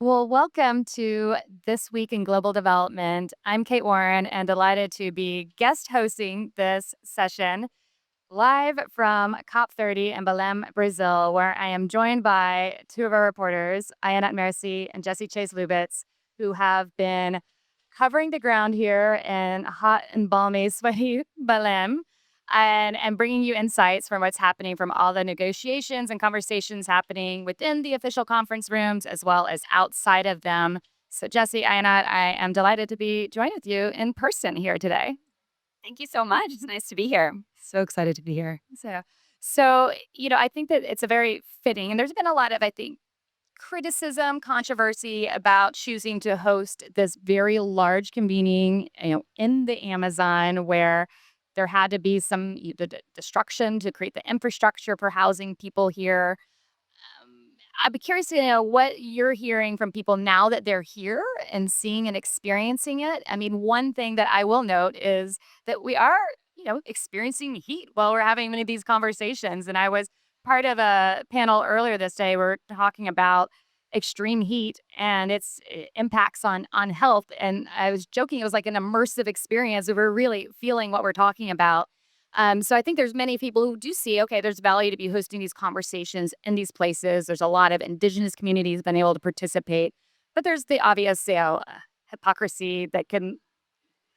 Well, welcome to This Week in Global Development. I'm Kate Warren and delighted to be guest hosting this session live from COP30 in Belém, Brazil, where I am joined by two of our reporters, Ayenat Mersie and Chase-Lubitz, who have been covering the ground here in hot and balmy, sweaty Belém and bringing you insights from what's happening from all the negotiations and conversations happening within the official conference rooms as well as outside of them. So, Jesse, Ayenat, I am delighted to be joined with you in person here today. Thank you so much. It's nice to be here. So excited to be here. So, I think that it's a very fitting, and there's been a lot of, I think, criticism, controversy about choosing to host this very large convening, in the Amazon where there had to be some destruction to create the infrastructure for housing people here. I'd be curious to know what you're hearing from people now that they're here and seeing and experiencing it. I mean, one thing that I will note is that we are, experiencing heat while we're having many of these conversations. And I was part of a panel earlier this day. We're talking about extreme heat and its impacts on health. And I was joking, it was like an immersive experience. We're really feeling what we're talking about. So I think there's many people who do see, okay, there's value to be hosting these conversations in these places. There's a lot of indigenous communities been able to participate, but there's the obvious, hypocrisy that can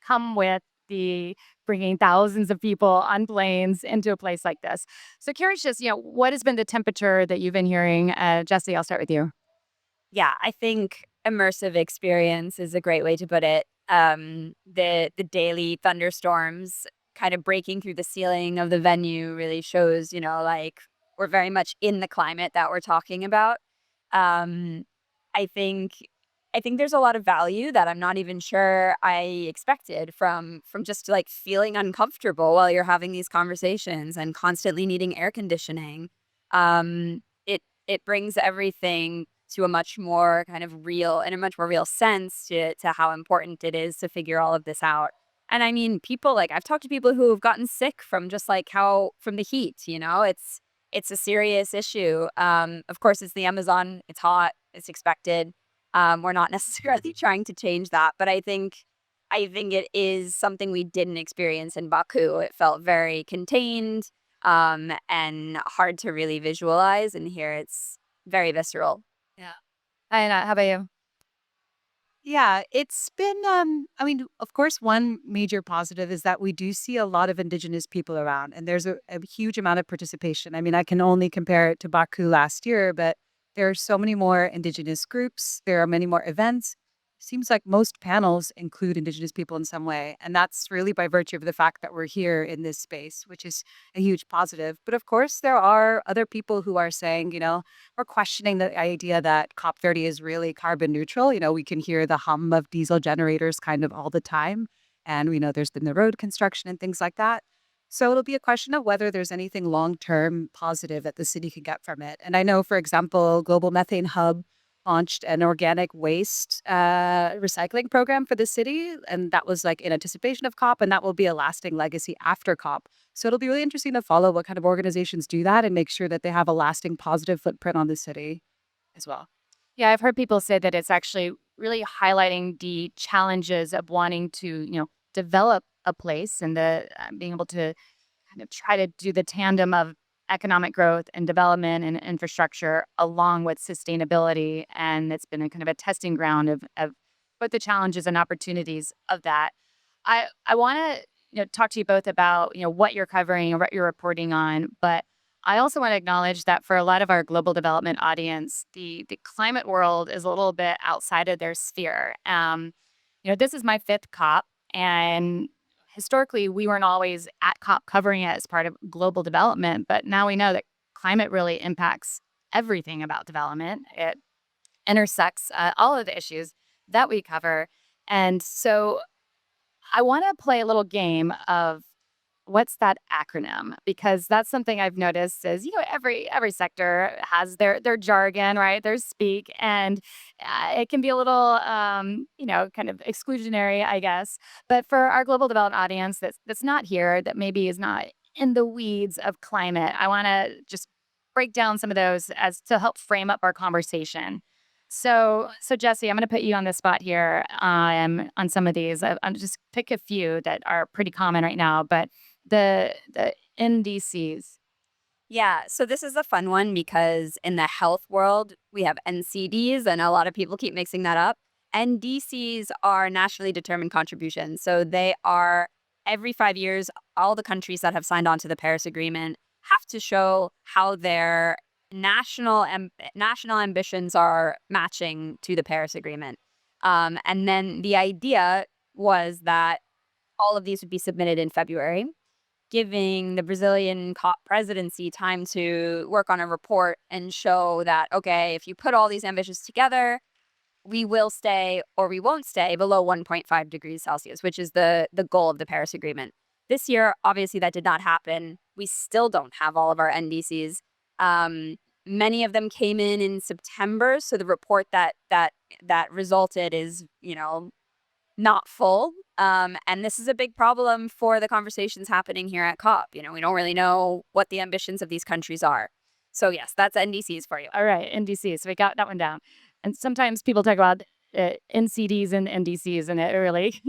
come with the bringing thousands of people on planes into a place like this. So curious, just what has been the temperature that you've been hearing? Jesse, I'll start with you. Yeah, I think immersive experience is a great way to put it. The daily thunderstorms kind of breaking through the ceiling of the venue really shows, like we're very much in the climate that we're talking about. Um, I think I think there's a lot of value that I'm not even sure I expected from just like feeling uncomfortable while you're having these conversations and constantly needing air conditioning. It brings everything to a much more kind of real in a much more real sense to how important it is to figure all of this out. And I mean, people like I've talked to people who have gotten sick from just like how from the heat, it's a serious issue. Of course, it's the Amazon. It's hot. It's expected. We're not necessarily trying to change that, but I think it is something we didn't experience in Baku. It felt very contained, and hard to really visualize. And here it's very visceral. Yeah. And how about you? Yeah, it's been, I mean, of course, one major positive is that we do see a lot of indigenous people around, and there's a huge amount of participation. I mean, I can only compare it to Baku last year, but there are so many more indigenous groups. There are many more events. Seems like most panels include indigenous people in some way. And that's really by virtue of the fact that we're here in this space, which is a huge positive. But of course, there are other people who are saying, we're questioning the idea that COP30 is really carbon neutral. We can hear the hum of diesel generators kind of all the time. And we know there's been the road construction and things like that. So it'll be a question of whether there's anything long term positive that the city can get from it. And I know, for example, Global Methane Hub launched an organic waste recycling program for the city. And that was like in anticipation of COP, and that will be a lasting legacy after COP. So it'll be really interesting to follow what kind of organizations do that and make sure that they have a lasting positive footprint on the city as well. Yeah, I've heard people say that it's actually really highlighting the challenges of wanting to, develop a place and the being able to kind of try to do the tandem of economic growth and development and infrastructure along with sustainability. And it's been a kind of a testing ground of both the challenges and opportunities of that. I want to talk to you both about what you're covering and what you're reporting on, but I also want to acknowledge that for a lot of our global development audience, the climate world is a little bit outside of their sphere. This is my fifth COP, and historically we weren't always at COP covering it as part of global development, but now we know that climate really impacts everything about development. It intersects all of the issues that we cover, and so I want to play a little game of what's that acronym? Because that's something I've noticed is, every sector has their jargon, right? Their speak, and it can be a little, kind of exclusionary, I guess. But for our global development audience that's not here, that maybe is not in the weeds of climate, I want to just break down some of those as to help frame up our conversation. So Jesse, I'm going to put you on the spot here on some of these. I'm just pick a few that are pretty common right now, but the NDCs. Yeah, so this is a fun one because in the health world, we have NCDs, and a lot of people keep mixing that up. NDCs are nationally determined contributions. So they are every 5 years, all the countries that have signed on to the Paris Agreement have to show how their national ambitions are matching to the Paris Agreement. And then the idea was that all of these would be submitted in February, giving the Brazilian COP presidency time to work on a report and show that, okay, if you put all these ambitions together, we will stay or we won't stay below 1.5 degrees Celsius, which is the goal of the Paris Agreement. This year, obviously, that did not happen. We still don't have all of our NDCs. Many of them came in September, so the report that resulted is, not full. And this is a big problem for the conversations happening here at COP. We don't really know what the ambitions of these countries are. So yes, that's NDCs for you. All right, NDCs. So we got that one down. And sometimes people talk about NCDs and NDCs, and it really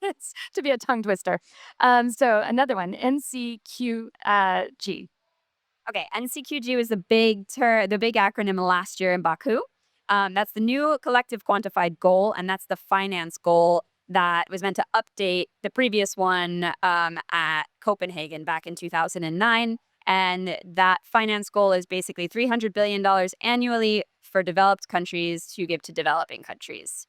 gets to be a tongue twister. So another one, NCQG. Okay, NCQG was the big acronym last year in Baku. That's the new collective quantified goal, and that's the finance goal that was meant to update the previous one at Copenhagen back in 2009. And that finance goal is basically $300 billion annually for developed countries to give to developing countries.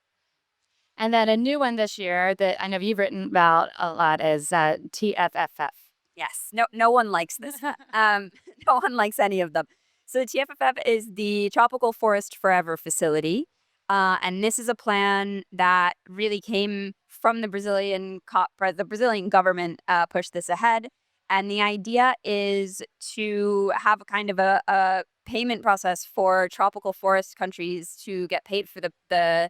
And then a new one this year that I know you've written about a lot is TFFF. Yes, no one likes this. No one likes any of them. So the TFFF is the Tropical Forest Forever facility. And this is a plan that really came from the Brazilian the Brazilian government pushed this ahead. And the idea is to have a kind of a payment process for tropical forest countries to get paid for the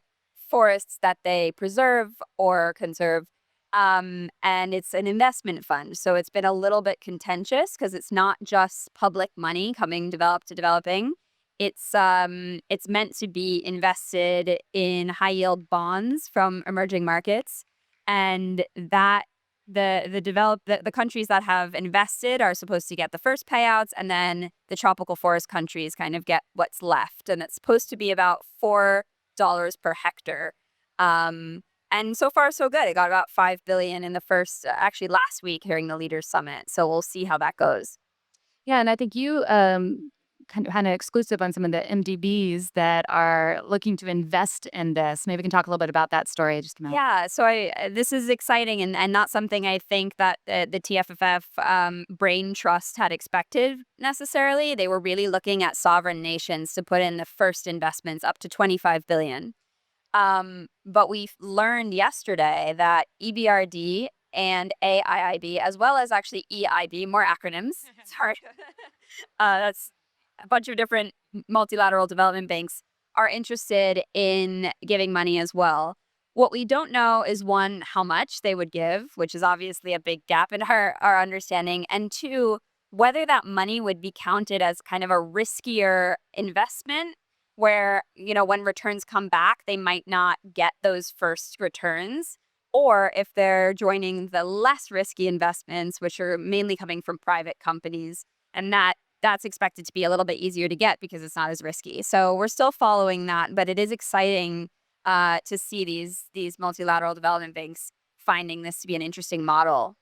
forests that they preserve or conserve. And it's an investment fund. So it's been a little bit contentious because it's not just public money coming developed to developing. It's meant to be invested in high yield bonds from emerging markets, and that the countries that have invested are supposed to get the first payouts, and then the tropical forest countries kind of get what's left, and it's supposed to be about $4 per hectare. And so far, so good. It got about $5 billion in the first, actually last week, during the Leaders Summit. So we'll see how that goes. Yeah, and I think you kind of exclusive on some of the MDBs that are looking to invest in this. Maybe we can talk a little bit about that story just a minute. Yeah, so this is exciting and not something I think that the TFFF brain trust had expected necessarily. They were really looking at sovereign nations to put in the first investments up to $25 billion. But we learned yesterday that EBRD and AIIB, as well as actually EIB, more acronyms. Sorry. That's a bunch of different multilateral development banks are interested in giving money as well. What we don't know is, one, how much they would give, which is obviously a big gap in our understanding, and two, whether that money would be counted as kind of a riskier investment where, when returns come back, they might not get those first returns, or if they're joining the less risky investments, which are mainly coming from private companies, and that's expected to be a little bit easier to get because it's not as risky. So we're still following that, but it is exciting to see these multilateral development banks finding this to be an interesting model.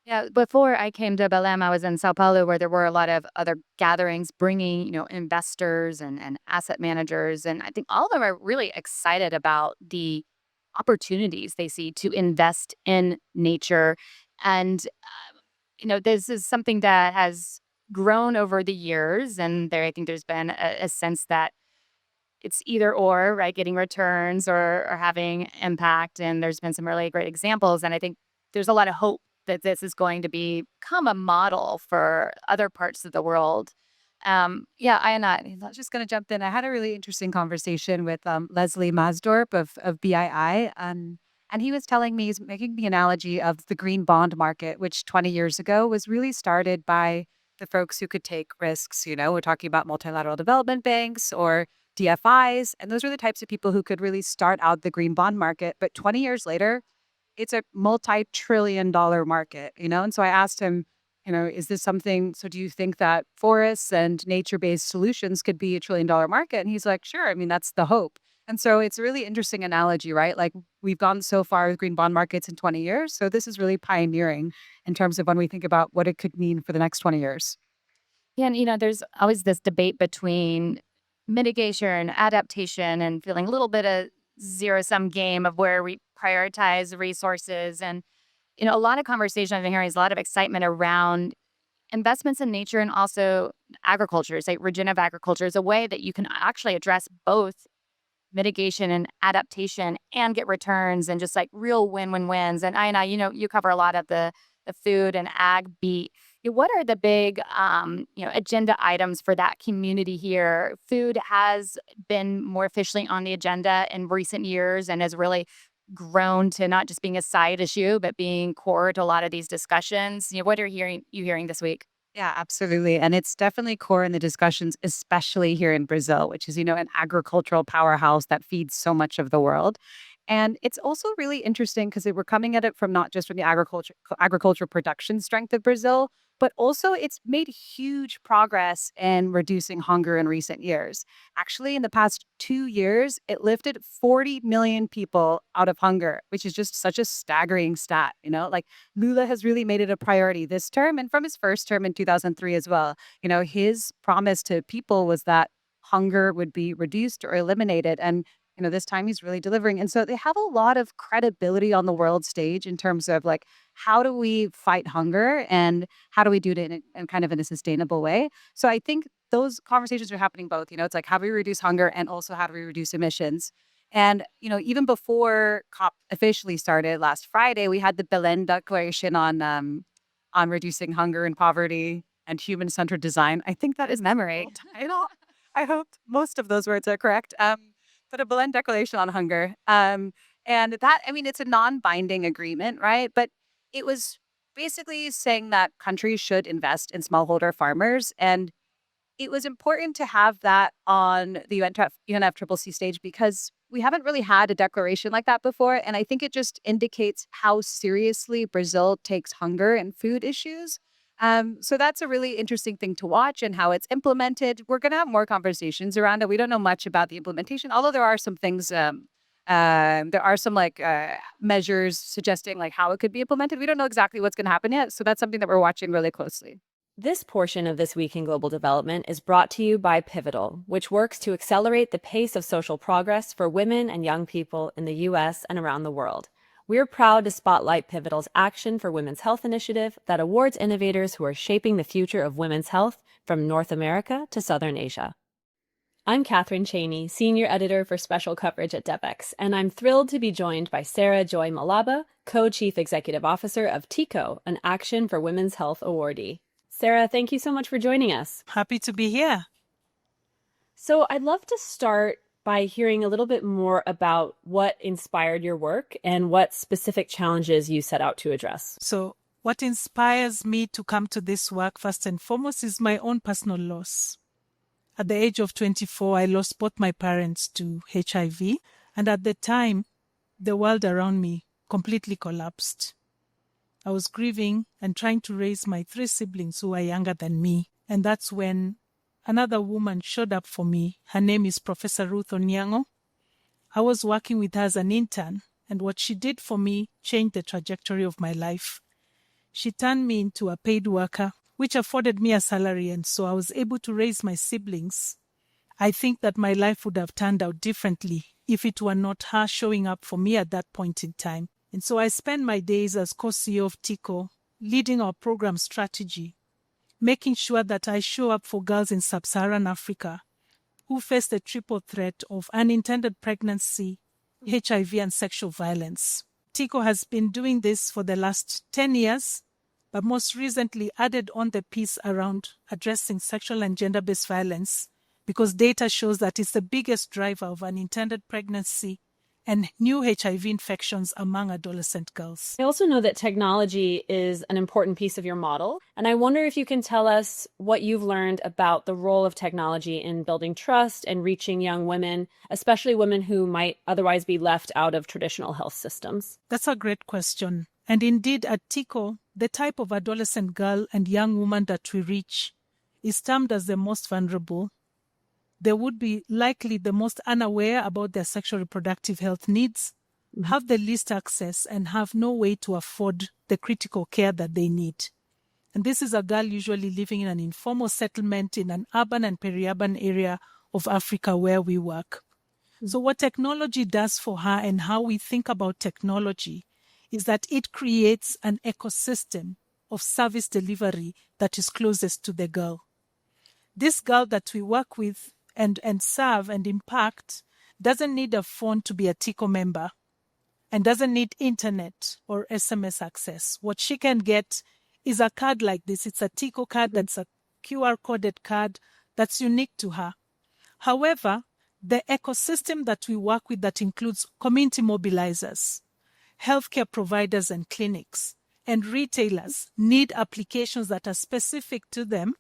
Yeah, before I came to Belém, I was in Sao Paulo where there were a lot of other gatherings bringing, investors and asset managers. And I think all of them are really excited about the opportunities they see to invest in nature. And, this is something that has grown over the years. And I think there's been a sense that it's either or, right? Getting returns or having impact. And there's been some really great examples. And I think there's a lot of hope that this is going to become a model for other parts of the world. Yeah, Ayenat. I was just going to jump in. I had a really interesting conversation with Leslie Masdorp of BII. And he was telling me, he's making the analogy of the green bond market, which 20 years ago was really started by the folks who could take risks. We're talking about multilateral development banks or DFIs, and those are the types of people who could really start out the green bond market. But 20 years later, it's a multi-trillion-dollar market, And so I asked him, is this something, so do you think that forests and nature-based solutions could be $1 trillion market? And he's like, sure. I mean, that's the hope. And so it's a really interesting analogy, right? Like we've gone so far with green bond markets in 20 years. So this is really pioneering in terms of when we think about what it could mean for the next 20 years. Yeah, and there's always this debate between mitigation, adaptation, and feeling a little bit of zero-sum game of where we prioritize resources. And, a lot of conversation I've been hearing is a lot of excitement around investments in nature and also agriculture, say regenerative agriculture is a way that you can actually address both mitigation and adaptation and get returns and just like real win-win-wins. And Ayenat, you cover a lot of the food and ag beat. What are the big, agenda items for that community here? Food has been more officially on the agenda in recent years and has really grown to not just being a side issue, but being core to a lot of these discussions. What are you hearing this week? Yeah, absolutely. And it's definitely core in the discussions, especially here in Brazil, which is, an agricultural powerhouse that feeds so much of the world. And it's also really interesting because we're coming at it from not just from the agriculture production strength of Brazil, but also it's made huge progress in reducing hunger in recent years. Actually, in the past 2 years, it lifted 40 million people out of hunger, which is just such a staggering stat. Like Lula has really made it a priority this term and from his first term in 2003 as well. His promise to people was that hunger would be reduced or eliminated. And this time he's really delivering. And so they have a lot of credibility on the world stage in terms of like, how do we fight hunger and how do we do it in kind of in a sustainable way? So I think those conversations are happening both. It's like, how do we reduce hunger and also how do we reduce emissions? And, even before COP officially started last Friday, we had the Belém Declaration on reducing hunger and poverty and human-centered design. I think that is Memory. I hope most of those words are correct. But a Belém Declaration on hunger. And that, it's a non-binding agreement, right? But it was basically saying that countries should invest in smallholder farmers. And it was important to have that on the UNFCCC stage because we haven't really had a declaration like that before. And I think it just indicates how seriously Brazil takes hunger and food issues. So that's a really interesting thing to watch and how it's implemented. We're going to have more conversations around it. We don't know much about the implementation, although there are some things, there are some measures suggesting like how it could be implemented. We don't know exactly what's going to happen yet. So that's something that we're watching really closely. This portion of This Week in Global Development is brought to you by Pivotal, which works to accelerate the pace of social progress for women and young people in the U.S. and around the world. We're proud to spotlight Pivotal's Action for Women's Health initiative that awards innovators who are shaping the future of women's health from North America to Southern Asia. I'm Catherine Cheney, Senior Editor for Special Coverage at Devex, and I'm thrilled to be joined by Serah Joy Malaba, Co-Chief Executive Officer of Tiko, an Action for Women's Health awardee. Serah, thank you so much for joining us. Happy to be here. So I'd love to start by hearing a little bit more about what inspired your work and what specific challenges you set out to address. So what inspires me to come to this work first and foremost is my own personal loss. At the age of 24, I lost both my parents to HIV, and at the time, the world around me completely collapsed. I was grieving and trying to raise my 3 siblings who are younger than me, and that's when another woman showed up for me. Her name is Professor Ruth Onyango. I was working with her as an intern, and what she did for me changed the trajectory of my life. She turned me into a paid worker, which afforded me a salary, and so I was able to raise my siblings. I think that my life would have turned out differently if it were not her showing up for me at that point in time. And so I spend my days as co-CEO of Tiko, leading our program strategy, making sure that I show up for girls in sub-Saharan Africa who face the triple threat of unintended pregnancy, HIV, and sexual violence. Tiko has been doing this for the last 10 years, but most recently added on the piece around addressing sexual and gender-based violence because data shows that it's the biggest driver of unintended pregnancy and new HIV infections among adolescent girls. I also know that technology is an important piece of your model, and I wonder if you can tell us what you've learned about the role of technology in building trust and reaching young women, especially women who might otherwise be left out of traditional health systems. That's a great question. And indeed, at Tiko, the type of adolescent girl and young woman that we reach is termed as the most vulnerable. They would be likely the most unaware about their sexual reproductive health needs, have the least access, and have no way to afford the critical care that they need. And this is a girl usually living in an informal settlement in an urban and peri-urban area of Africa where we work. So what technology does for her and how we think about technology is that it creates an ecosystem of service delivery that is closest to the girl. This girl that we work with and serve and impact doesn't need a phone to be a Tiko member and doesn't need internet or SMS access. What she can get is a card like this. It's a Tiko card that's a QR coded card that's unique to her. However, the ecosystem that we work with that includes community mobilizers, healthcare providers and clinics, and retailers need applications that are specific to them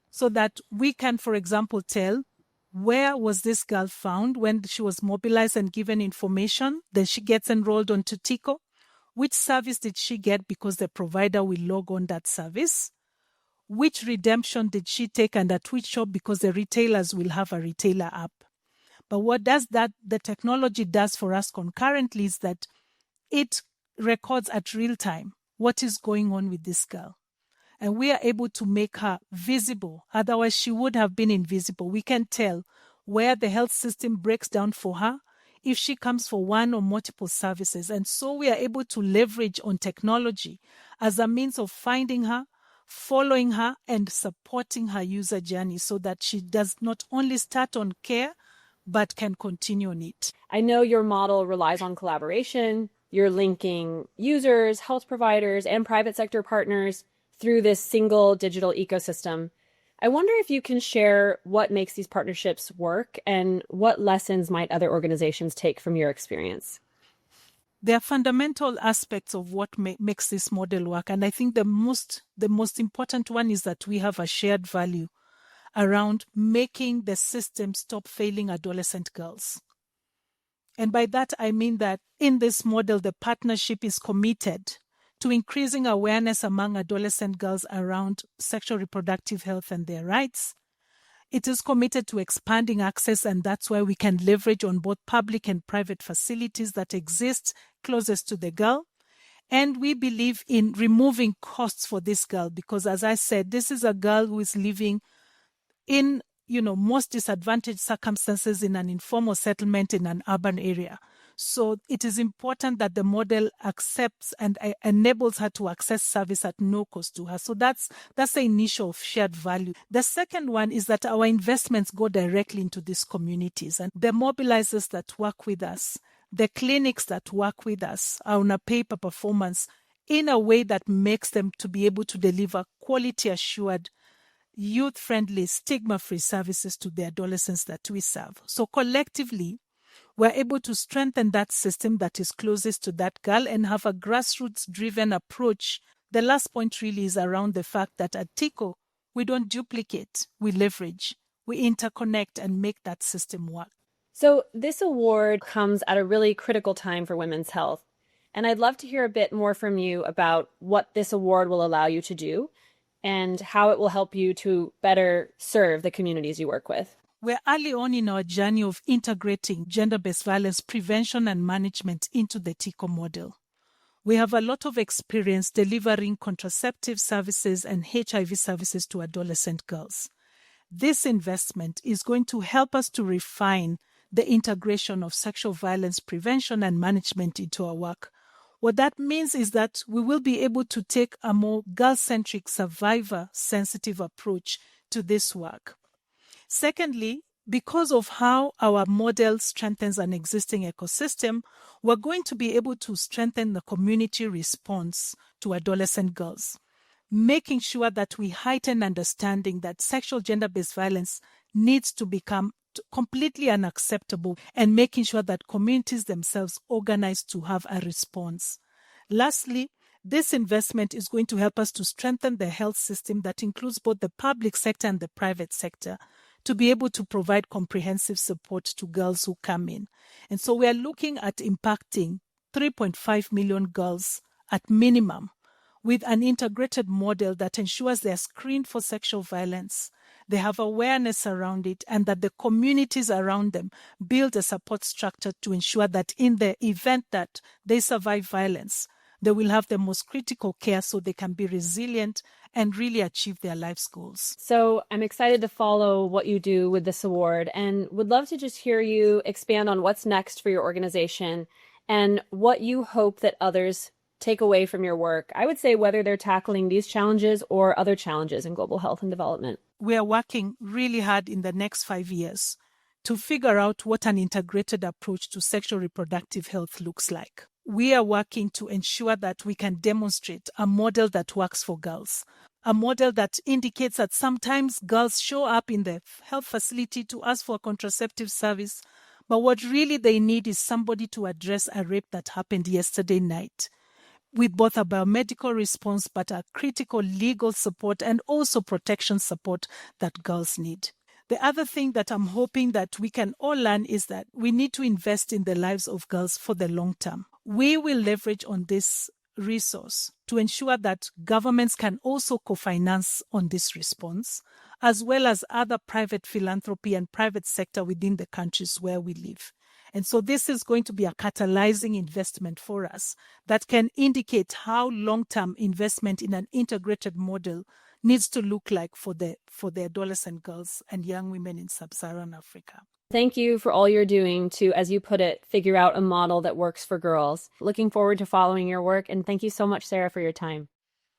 so that we can, for example, tell where was this girl found when she was mobilized and given information. Then she gets enrolled onto Tiko. Which service did she get because the provider will log on that service? Which redemption did she take and at which shop because the retailers will have a retailer app? But what does the technology does for us concurrently is that it records at real time what is going on with this girl. And we are able to make her visible. Otherwise, she would have been invisible. We can tell where the health system breaks down for her, if she comes for one or multiple services. And so we are able to leverage on technology as a means of finding her, following her, and supporting her user journey so that she does not only start on care, but can continue on it. I know your model relies on collaboration. You're linking users, health providers, and private sector partners through this single digital ecosystem. I wonder if you can share what makes these partnerships work and what lessons might other organizations take from your experience. There are fundamental aspects of what makes this model work. And I think the most important one is that we have a shared value around making the system stop failing adolescent girls. And by that, I mean that in this model, the partnership is committed to increasing awareness among adolescent girls around sexual reproductive health and their rights. It is committed to expanding access, and that's why we can leverage on both public and private facilities that exist closest to the girl. And we believe in removing costs for this girl because, as I said, this is a girl who is living in most disadvantaged circumstances in an informal settlement in an urban area. So it is important that the model accepts and enables her to access service at no cost to her. So that's the initial shared value. The second one is that our investments go directly into these communities, and the mobilizers that work with us, the clinics that work with us are on a pay-per-performance in a way that makes them to be able to deliver quality-assured, youth-friendly, stigma-free services to the adolescents that we serve. So collectively, we're able to strengthen that system that is closest to that girl and have a grassroots-driven approach. The last point really is around the fact that at Tiko, we don't duplicate, we leverage, we interconnect and make that system work. So this award comes at a really critical time for women's health. And I'd love to hear a bit more from you about what this award will allow you to do and how it will help you to better serve the communities you work with. We're early on in our journey of integrating gender-based violence prevention and management into the Tiko model. We have a lot of experience delivering contraceptive services and HIV services to adolescent girls. This investment is going to help us to refine the integration of sexual violence prevention and management into our work. What that means is that we will be able to take a more girl-centric, survivor-sensitive approach to this work. Secondly, because of how our model strengthens an existing ecosystem, we're going to be able to strengthen the community response to adolescent girls, making sure that we heighten understanding that sexual gender-based violence needs to become completely unacceptable, and making sure that communities themselves organize to have a response. Lastly, this investment is going to help us to strengthen the health system that includes both the public sector and the private sector, to be able to provide comprehensive support to girls who come in. And so we are looking at impacting 3.5 million girls at minimum, with an integrated model that ensures they are screened for sexual violence, they have awareness around it, and that the communities around them build a support structure to ensure that in the event that they survive violence, they will have the most critical care so they can be resilient and really achieve their life's goals. So I'm excited to follow what you do with this award and would love to just hear you expand on what's next for your organization and what you hope that others take away from your work. I would say whether they're tackling these challenges or other challenges in global health and development. We are working really hard in the next 5 years to figure out what an integrated approach to sexual reproductive health looks like. We are working to ensure that we can demonstrate a model that works for girls, a model that indicates that sometimes girls show up in the health facility to ask for a contraceptive service, but what really they need is somebody to address a rape that happened yesterday night, with both a biomedical response but a critical legal support and also protection support that girls need. The other thing that I'm hoping that we can all learn is that we need to invest in the lives of girls for the long term. We will leverage on this resource to ensure that governments can also co-finance on this response, as well as other private philanthropy and private sector within the countries where we live. And so this is going to be a catalyzing investment for us that can indicate how long-term investment in an integrated model needs to look like for the adolescent girls and young women in sub-Saharan Africa. Thank you for all you're doing to, as you put it, figure out a model that works for girls. Looking forward to following your work, and thank you so much, Serah, for your time.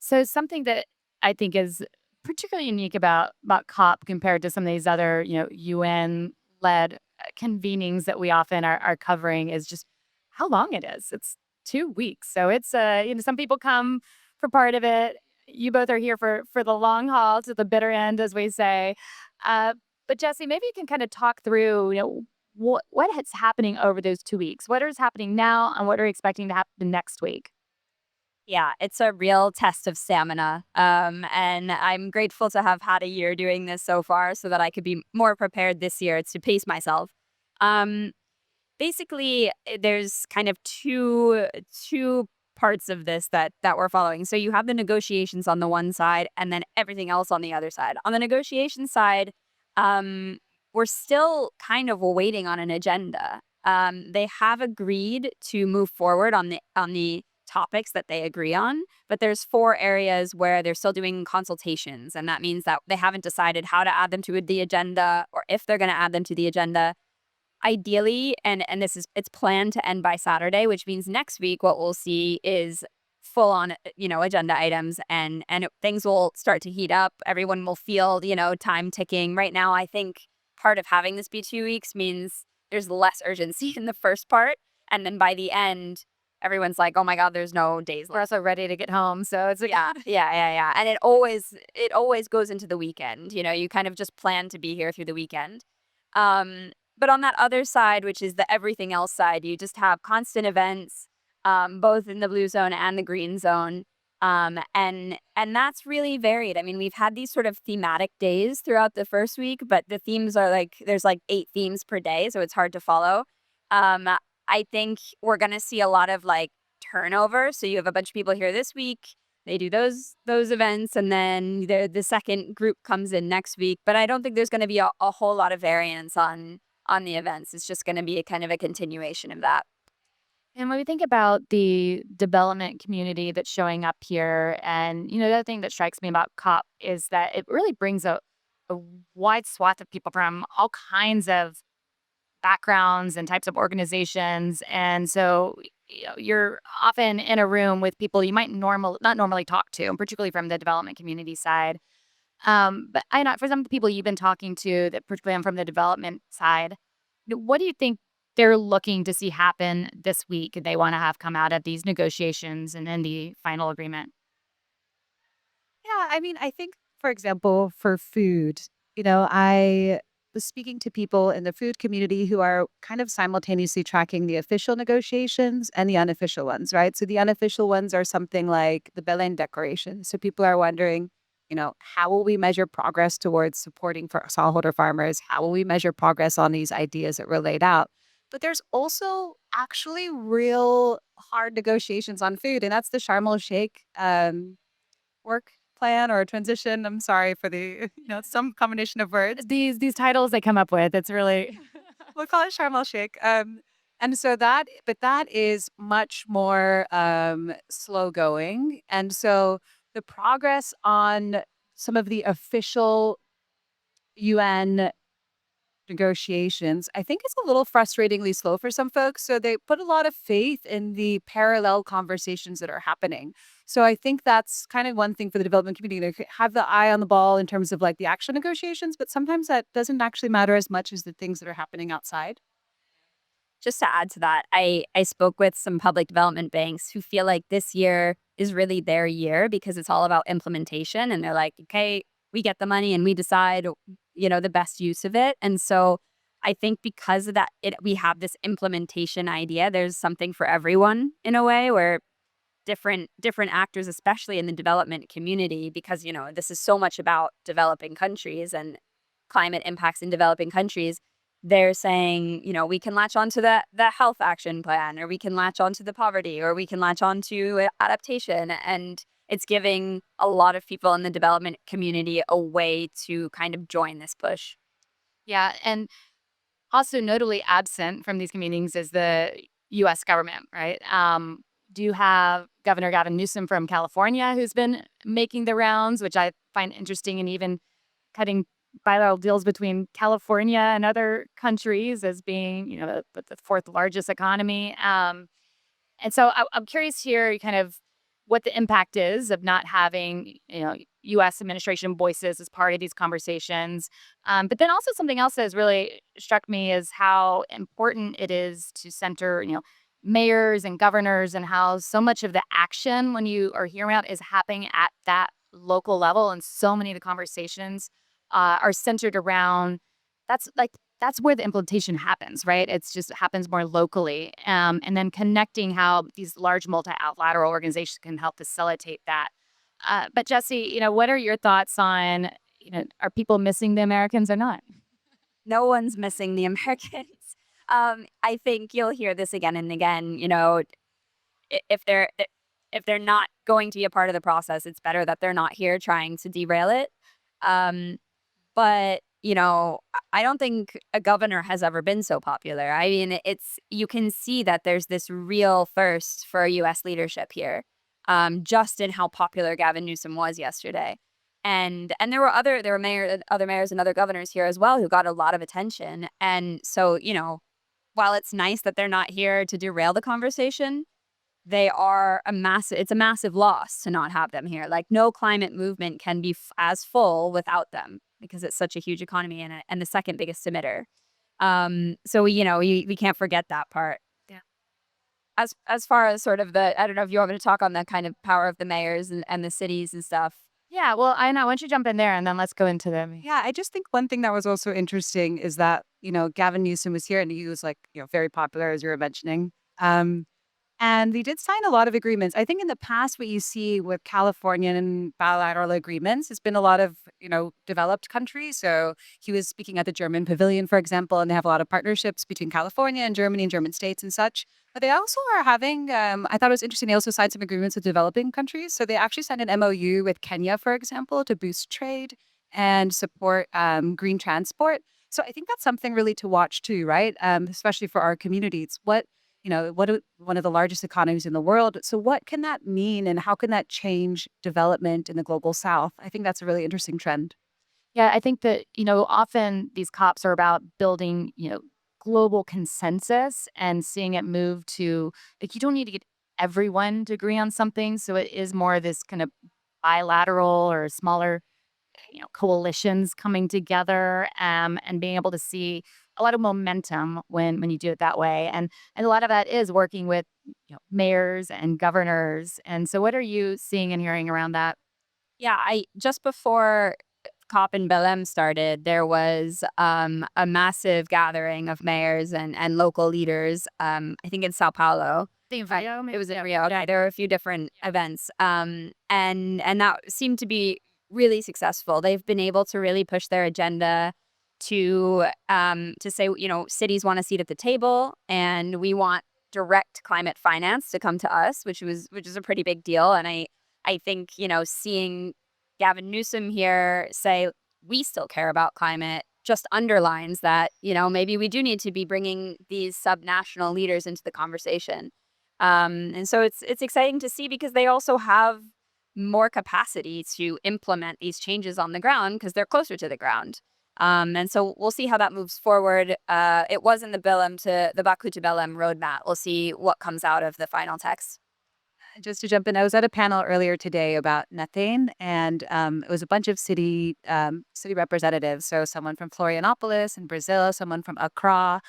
So something that I think is particularly unique about COP compared to some of these other, UN-led convenings that we often are covering is just how long it is. It's 2 weeks. So it's, some people come for part of it. You both are here for the long haul, to the bitter end, as we say. But Jessie, maybe you can kind of talk through, what is happening over those 2 weeks? What is happening now, and what are you expecting to happen next week? Yeah, it's a real test of stamina. And I'm grateful to have had a year doing this so far so that I could be more prepared this year to pace myself. Basically, there's kind of two parts of this that we're following. So you have the negotiations on the one side and then everything else on the other side. On the negotiation side, we're still kind of waiting on an agenda. They have agreed to move forward on the topics that they agree on, but there's 4 areas where they're still doing consultations, and that means that they haven't decided how to add them to the agenda or if they're going to add them to the agenda. Ideally, and it's planned to end by Saturday, which means next week what we'll see is full on, agenda items, and things will start to heat up. Everyone will feel, time ticking. Right now, I think part of having this be 2 weeks means there's less urgency in the first part, and then by the end, everyone's like, oh my God, there's no days We're left. also ready to get home. So it's Yeah. And it always goes into the weekend. You kind of just plan to be here through the weekend. But on that other side, which is the everything else side, you just have constant events, both in the blue zone and the green zone. And that's really varied. I mean, we've had these sort of thematic days throughout the first week, but the themes are there's 8 themes per day, so it's hard to follow. I think we're going to see a lot of turnover. So you have a bunch of people here this week. They do those events, and then the second group comes in next week. But I don't think there's going to be a whole lot of variance on the events. It's just going to be a kind of a continuation of that. And when we think about the development community that's showing up here, and the other thing that strikes me about COP is that it really brings a wide swath of people from all kinds of backgrounds and types of organizations. And so you're often in a room with people you might not normally talk to, and particularly from the development community side. But I know for some of the people you've been talking to, that particularly from the development side, what do you think they're looking to see happen this week? They want to have come out of these negotiations and then the final agreement. Yeah, I mean, I think, for example, for food, I was speaking to people in the food community who are kind of simultaneously tracking the official negotiations and the unofficial ones, right? So the unofficial ones are something like the Belém Declaration. So people are wondering, how will we measure progress towards supporting for smallholder farmers? How will we measure progress on these ideas that were laid out? But there's also actually real hard negotiations on food, and that's the Sharm el Sheikh work plan or transition. I'm sorry for the, some combination of words. These titles they come up with, it's really We'll call it Sharm el Sheikh. And so that is much more slow going. And so the progress on some of the official UN negotiations, I think it's a little frustratingly slow for some folks. So they put a lot of faith in the parallel conversations that are happening. So I think that's kind of one thing for the development community to have the eye on the ball in terms of like the actual negotiations, but sometimes that doesn't actually matter as much as the things that are happening outside. Just to add to that, I spoke with some public development banks who feel like this year is really their year because it's all about implementation. And they're like, okay, we get the money and we decide, the best use of it. And so I think because of that, we have this implementation idea. There's something for everyone in a way where different actors, especially in the development community, because, this is so much about developing countries and climate impacts in developing countries. They're saying, we can latch onto the health action plan, or we can latch onto the poverty, or we can latch onto adaptation. And it's giving a lot of people in the development community a way to kind of join this push. yeah. And also notably absent from these meetings is the U.S. government, right? Do you have Governor Gavin Newsom from California who's been making the rounds, which I find interesting, and even cutting bilateral deals between California and other countries as being, the fourth largest economy. And so I'm curious here, kind of what the impact is of not having, U.S. administration voices as part of these conversations. But then also something else that has really struck me is how important it is to center, mayors and governors, and how so much of the action when you are hearing about is happening at that local level. And so many of the conversations are centered around that's where the implementation happens, right? It's just it happens more locally. And then connecting how these large multilateral organizations can help facilitate that. But Jesse, what are your thoughts on, are people missing the Americans or not? No one's missing the Americans. I think you'll hear this again and again. If they're not going to be a part of the process, it's better that they're not here trying to derail it. But I don't think a governor has ever been so popular. I mean, you can see that there's this real thirst for U.S. leadership here, just in how popular Gavin Newsom was yesterday. And there were other mayors and other governors here as well who got a lot of attention. And so, while it's nice that they're not here to derail the conversation, it's a massive loss to not have them here. Like, no climate movement can be as full without them, because it's such a huge economy and the second biggest emitter. So we can't forget that part. Yeah. As far as sort of I don't know if you want me to talk on the kind of power of the mayors and the cities and stuff. Yeah, well, Ayenat, why don't you jump in there and then let's go into them. Yeah, I just think one thing that was also interesting is that, Gavin Newsom was here and he was like, very popular, as you were mentioning. And they did sign a lot of agreements. I think in the past, what you see with Californian bilateral agreements has been a lot of, developed countries. So he was speaking at the German pavilion, for example, and they have a lot of partnerships between California and Germany and German states and such. But they also are having, I thought it was interesting, they also signed some agreements with developing countries. So they actually signed an MOU with Kenya, for example, to boost trade and support green transport. So I think that's something really to watch too, right? Especially for our communities. One of the largest economies in the world. So what can that mean and how can that change development in the global south? I think that's a really interesting trend. Yeah, I think that, often these COPs are about building, global consensus and seeing it move to, like, you don't need to get everyone to agree on something. So it is more this kind of bilateral or smaller, coalitions coming together, and being able to see a lot of momentum when you do it that way. And a lot of that is working with, mayors and governors. And so what are you seeing and hearing around that? Yeah, I just before COP in Belém started, there was a massive gathering of mayors and local leaders, I think in Sao Paulo. It was in Rio. Okay, there were a few different events, and that seemed to be really successful. They've been able to really push their agenda to say, cities want a seat at the table, and we want direct climate finance to come to us, which is a pretty big deal. And I think seeing Gavin Newsom here say we still care about climate just underlines that maybe we do need to be bringing these subnational leaders into the conversation. And so it's exciting to see because they also have more capacity to implement these changes on the ground because they're closer to the ground. And so we'll see how that moves forward. It was in the Baku to Belém roadmap. We'll see what comes out of the final text. Just to jump in, I was at a panel earlier today about methane, and it was a bunch of city representatives. So someone from Florianopolis in Brazil, someone from Accra,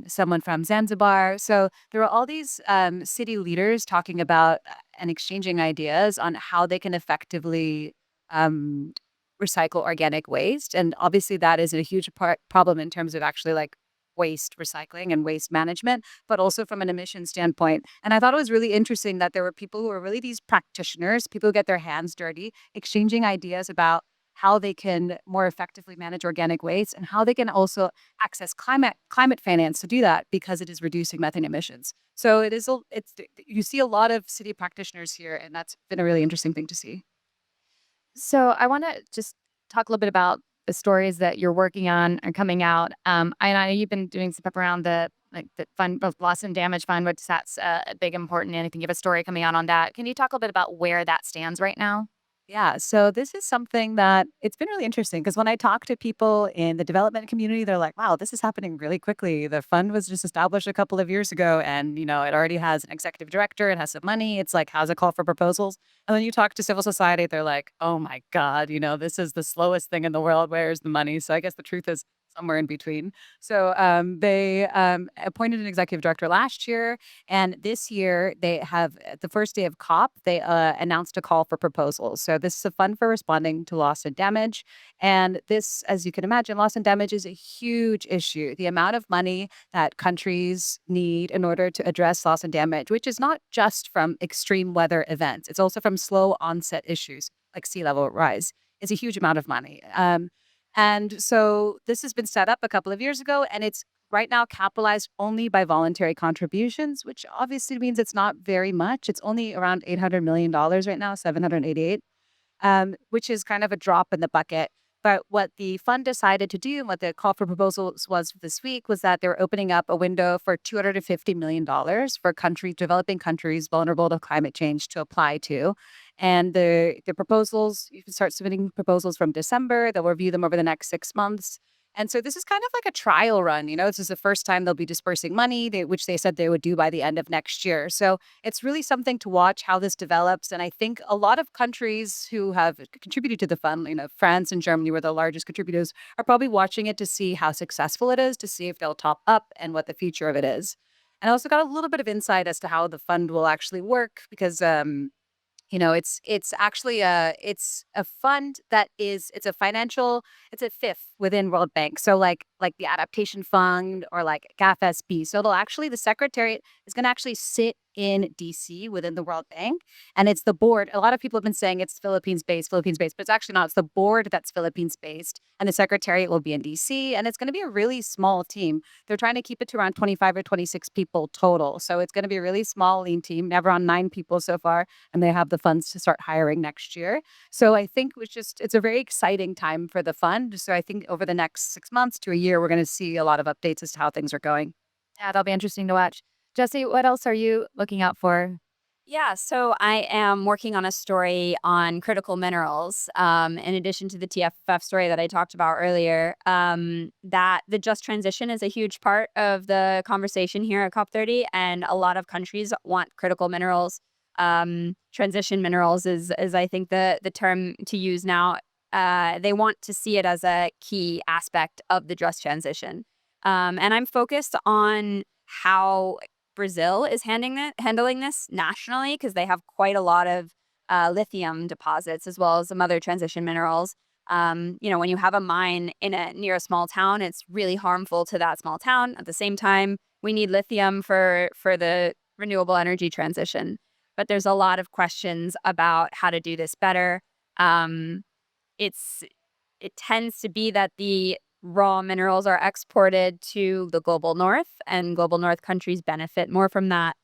someone from Zanzibar. So there were all these city leaders talking about and exchanging ideas on how they can effectively recycle organic waste. And obviously that is a huge problem in terms of actually like waste recycling and waste management, but also from an emission standpoint. And I thought it was really interesting that there were people who are really these practitioners, people who get their hands dirty, exchanging ideas about how they can more effectively manage organic waste and how they can access climate finance to do that because it is reducing methane emissions. So you see a lot of city practitioners here, and that's been a really interesting thing to see. So I want to just talk a little bit about the stories that you're working on and coming out. I know you've been doing some stuff around the fund, both loss and damage fund, which that's a big important. And I think you have a story coming out on that. Can you talk a little bit about where that stands right now? Yeah, so this is something that it's been really interesting because when I talk to people in the development community, they're like, wow, this is happening really quickly. The fund was just established a couple of years ago and, it already has an executive director, it has some money. It's like, how's it call for proposals? And then you talk to civil society, they're like, oh my God, this is the slowest thing in the world. Where's the money? So I guess the truth is somewhere in between. So they appointed an executive director last year. And this year, they have, at the first day of COP, they announced a call for proposals. So this is a fund for responding to loss and damage. And this, as you can imagine, loss and damage is a huge issue. The amount of money that countries need in order to address loss and damage, which is not just from extreme weather events, it's also from slow onset issues like sea level rise, is a huge amount of money. And so this has been set up a couple of years ago, and it's right now capitalized only by voluntary contributions, which obviously means it's not very much. It's only around $800 million right now, 788, which is kind of a drop in the bucket. But what the fund decided to do and what the call for proposals was this week was that they were opening up a window for $250 million for developing countries vulnerable to climate change to apply to. And the proposals, you can start submitting proposals from December. They'll review them over the next 6 months. And so this is kind of like a trial run. This is the first time they'll be dispersing money, which they said they would do by the end of next year. So it's really something to watch how this develops. And I think a lot of countries who have contributed to the fund, France and Germany were the largest contributors, are probably watching it to see how successful it is, to see if they'll top up and what the future of it is. And I also got a little bit of insight as to how the fund will actually work because it's actually it's a fund that it's a fifth within World Bank. So like the adaptation fund or like GAFSB. So the secretariat is going to actually sit in DC within the World Bank. And it's the board. A lot of people have been saying it's Philippines-based, but it's actually not. It's the board that's Philippines-based. And the secretariat will be in DC. And it's going to be a really small team. They're trying to keep it to around 25 or 26 people total. So it's going to be a really small, lean team, never on 9 people so far. And they have the funds to start hiring next year. So I think it's a very exciting time for the fund. So I think over the next 6 months to a year, we're going to see a lot of updates as to how things are going. Yeah, that'll be interesting to watch. Jesse, what else are you looking out for? Yeah, so I am working on a story on critical minerals, in addition to the TFFF story that I talked about earlier, that the just transition is a huge part of the conversation here at COP30, and a lot of countries want critical minerals. Transition minerals is I think the term to use now. They want to see it as a key aspect of the just transition. And I'm focused on how Brazil is handling this nationally because they have quite a lot of lithium deposits as well as some other transition minerals. When you have a mine near a small town, it's really harmful to that small town. At the same time, we need lithium for the renewable energy transition. But there's a lot of questions about how to do this better. It tends to be that the raw minerals are exported to the global north, and global north countries benefit more from that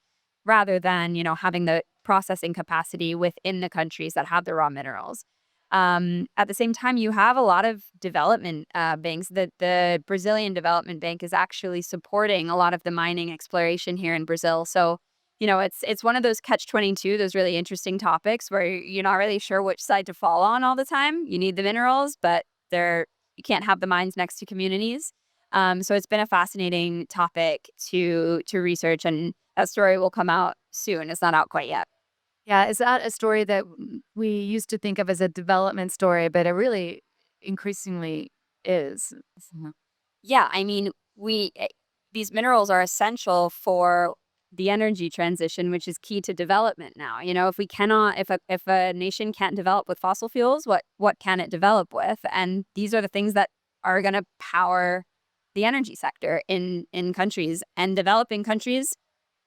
rather than, having the processing capacity within the countries that have the raw minerals. At the same time, you have a lot of development banks. The Brazilian Development Bank is actually supporting a lot of the mining exploration here in Brazil. So, it's one of those catch-22, those really interesting topics where you're not really sure which side to fall on all the time. You need the minerals, but you can't have the mines next to communities. So it's been a fascinating topic to research, and that story will come out soon. It's not out quite yet. Yeah, is that a story that we used to think of as a development story, but it really increasingly is? Yeah, I mean, these minerals are essential for the energy transition, which is key to development now. If we cannot, if a nation can't develop with fossil fuels, what can it develop with? And these are the things that are going to power the energy sector in countries. And developing countries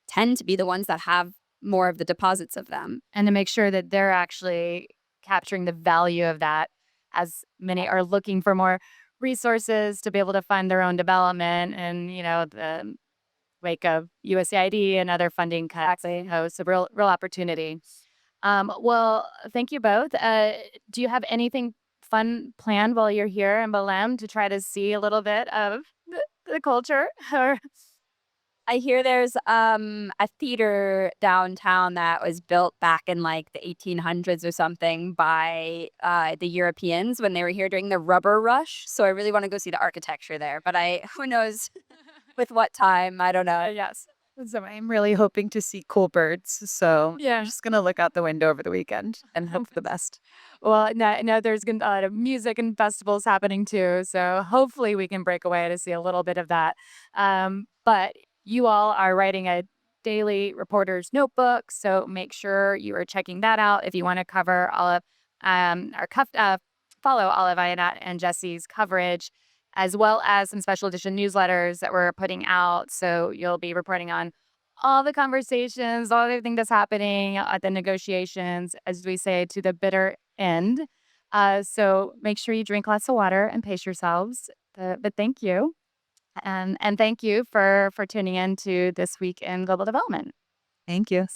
tend to be the ones that have more of the deposits of them. And to make sure that they're actually capturing the value of that, as many are looking for more resources to be able to fund their own development, and the wake of USAID and other funding cuts. Exactly. So it's a real opportunity. Well, thank you both. Do you have anything fun planned while you're here in Belém to try to see a little bit of the culture? Or I hear there's a theater downtown that was built back in like the 1800s or something by the Europeans when they were here during the rubber rush. So I really want to go see the architecture there, but who knows with what time? I don't know. yes. So I'm really hoping to see cool birds. So Yeah. I'm just going to look out the window over the weekend and hope for the best. Well, no, there's a lot of music and festivals happening too. So hopefully we can break away to see a little bit of that. But you all are writing a daily reporter's notebook. So make sure you are checking that out if you want to cover all of follow all of Ayenat and Jesse's coverage, as well as some special edition newsletters that we're putting out. So you'll be reporting on all the conversations, all everything that's happening at the negotiations, as we say, to the bitter end. So make sure you drink lots of water and pace yourselves. But thank you. And thank you for tuning in to This Week in Global Development. Thank you.